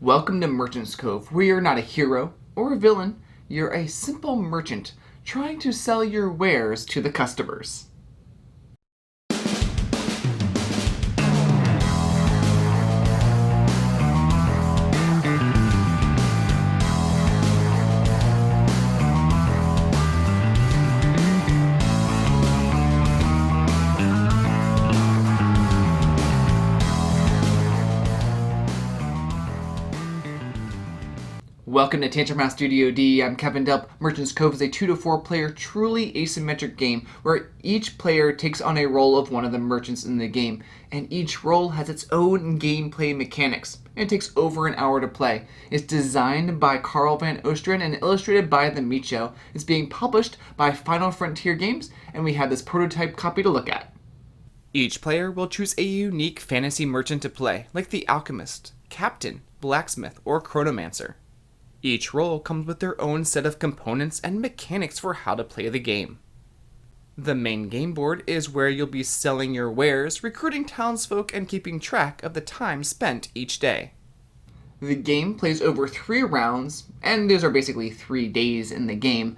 Welcome to Merchant's Cove, where you're not a hero or a villain, you're a simple merchant trying to sell your wares to the customers. Welcome to Tantrum House Studio D. I'm Kevin Delp. Merchant's Cove is a 2 to 4 player, truly asymmetric game where each player takes on a role of one of the merchants in the game, and each role has its own gameplay mechanics. It takes over an hour to play. It's designed by Carl Van Osteren and illustrated by the Micho. It's being published by Final Frontier Games, and we have this prototype copy to look at. Each player will choose a unique fantasy merchant to play, like the Alchemist, Captain, Blacksmith, or Chronomancer. Each role comes with their own set of components and mechanics for how to play the game. The main game board is where you'll be selling your wares, recruiting townsfolk, and keeping track of the time spent each day. The game plays over 3 rounds, and those are basically 3 days in the game.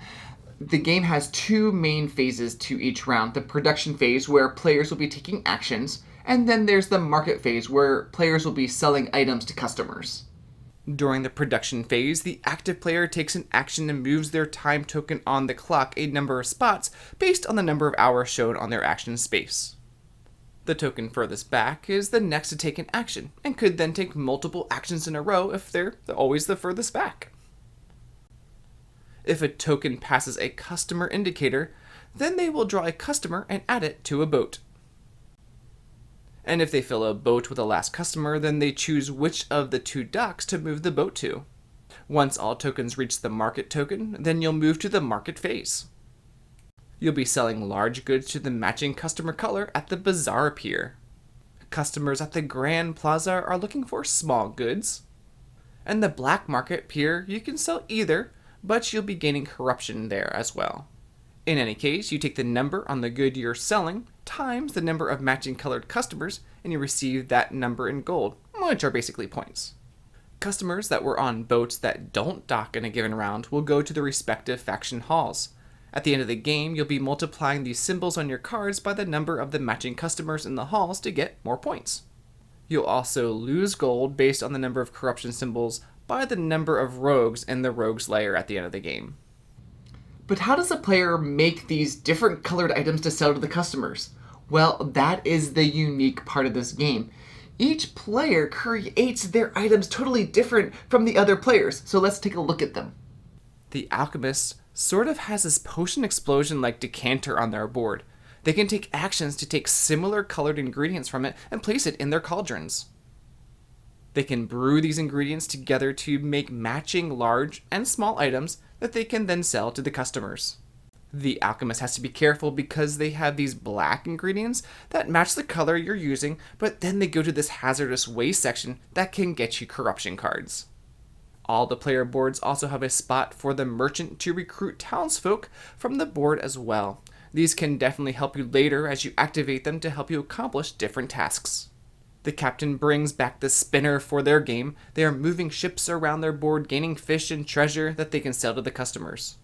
The game has 2 main phases to each round. The production phase, where players will be taking actions, and then there's the market phase, where players will be selling items to customers. During the production phase, the active player takes an action and moves their time token on the clock a number of spots based on the number of hours shown on their action space. The token furthest back is the next to take an action, and could then take multiple actions in a row if they're always the furthest back. If a token passes a customer indicator, then they will draw a customer and add it to a boat. And if they fill a boat with a last customer, then they choose which of the 2 docks to move the boat to. Once all tokens reach the market token, then you'll move to the market phase. You'll be selling large goods to the matching customer color at the bazaar pier. Customers at the Grand Plaza are looking for small goods. And the black market pier, you can sell either, but you'll be gaining corruption there as well. In any case, you take the number on the good you're selling times the number of matching colored customers, and you receive that number in gold, which are basically points. Customers that were on boats that don't dock in a given round will go to the respective faction halls. At the end of the game, you'll be multiplying these symbols on your cards by the number of the matching customers in the halls to get more points. You'll also lose gold based on the number of corruption symbols by the number of rogues in the rogues layer at the end of the game. But how does a player make these different colored items to sell to the customers? Well, that is the unique part of this game. Each player creates their items totally different from the other players, so let's take a look at them. The Alchemist sort of has this potion explosion like decanter on their board. They can take actions to take similar colored ingredients from it and place it in their cauldrons. They can brew these ingredients together to make matching large and small items that they can then sell to the customers. The Alchemist has to be careful because they have these black ingredients that match the color you're using, but then they go to this hazardous waste section that can get you corruption cards. All the player boards also have a spot for the merchant to recruit townsfolk from the board as well. These can definitely help you later as you activate them to help you accomplish different tasks. The captain brings back the spinner for their game. They are moving ships around their board, gaining fish and treasure that they can sell to the customers.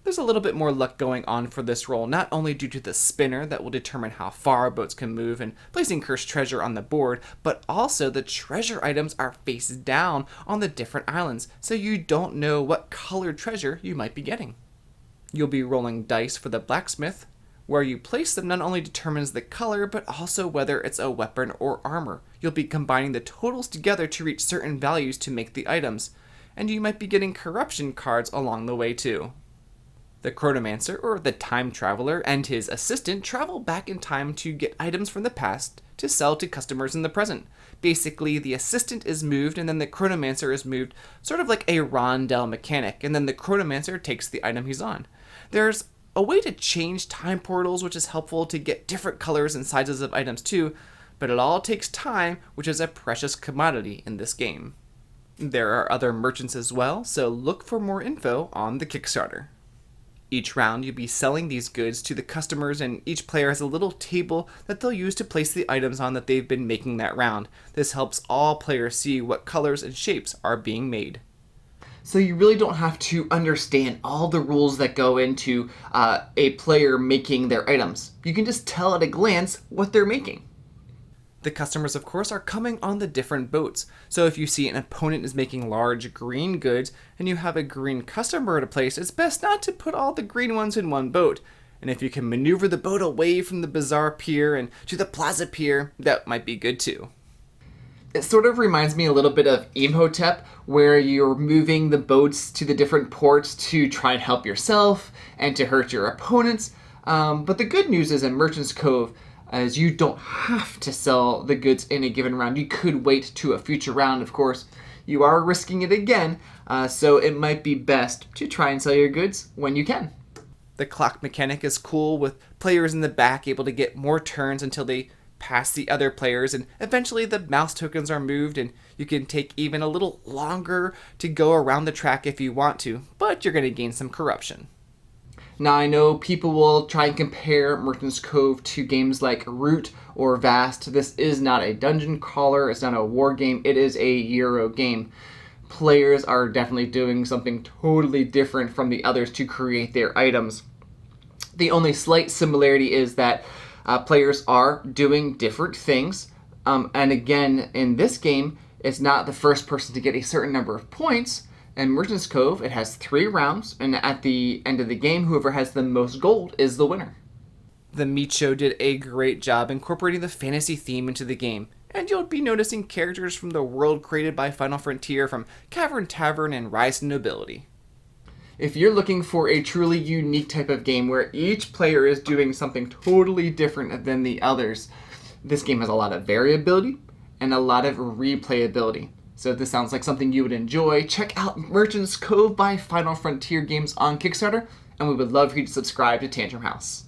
There's a little bit more luck going on for this role, not only due to the spinner that will determine how far boats can move and placing cursed treasure on the board, but also the treasure items are face down on the different islands, so you don't know what colored treasure you might be getting. You'll be rolling dice for the blacksmith. Where you place them not only determines the color, but also whether it's a weapon or armor. You'll be combining the totals together to reach certain values to make the items, and you might be getting corruption cards along the way too. The Chronomancer, or the Time Traveler, and his assistant travel back in time to get items from the past to sell to customers in the present. Basically, the assistant is moved, and then the Chronomancer is moved, sort of like a rondel mechanic, and then the Chronomancer takes the item he's on. There's a way to change time portals, which is helpful to get different colors and sizes of items too, but it all takes time, which is a precious commodity in this game. There are other merchants as well, so look for more info on the Kickstarter. Each round, you'll be selling these goods to the customers, and each player has a little table that they'll use to place the items on that they've been making that round. This helps all players see what colors and shapes are being made. So you really don't have to understand all the rules that go into a player making their items. You can just tell at a glance what they're making. The customers, of course, are coming on the different boats. So if you see an opponent is making large green goods and you have a green customer to place, it's best not to put all the green ones in one boat. And if you can maneuver the boat away from the Bazaar Pier and to the Plaza Pier, that might be good too. It sort of reminds me a little bit of Imhotep, where you're moving the boats to the different ports to try and help yourself and to hurt your opponents. But the good news is in Merchant's Cove, as you don't have to sell the goods in a given round. You could wait to a future round, of course. You are risking it again, so it might be best to try and sell your goods when you can. The clock mechanic is cool, with players in the back able to get more turns until they pass the other players, and eventually the mouse tokens are moved, and you can take even a little longer to go around the track if you want to, but you're going to gain some corruption. Now, I know people will try and compare Merchant's Cove to games like Root or Vast. This is not a dungeon crawler, it's not a war game, it is a Euro game. Players are definitely doing something totally different from the others to create their items. The only slight similarity is that players are doing different things. And again, in this game, it's not the first person to get a certain number of points. In Merchant's Cove, it has 3 rounds, and at the end of the game, whoever has the most gold is the winner. The Meat Show did a great job incorporating the fantasy theme into the game, and you'll be noticing characters from the world created by Final Frontier, from Cavern Tavern and Rise to Nobility. If you're looking for a truly unique type of game where each player is doing something totally different than the others, this game has a lot of variability and a lot of replayability. So if this sounds like something you would enjoy, check out Merchant's Cove by Final Frontier Games on Kickstarter, and we would love for you to subscribe to Tantrum House.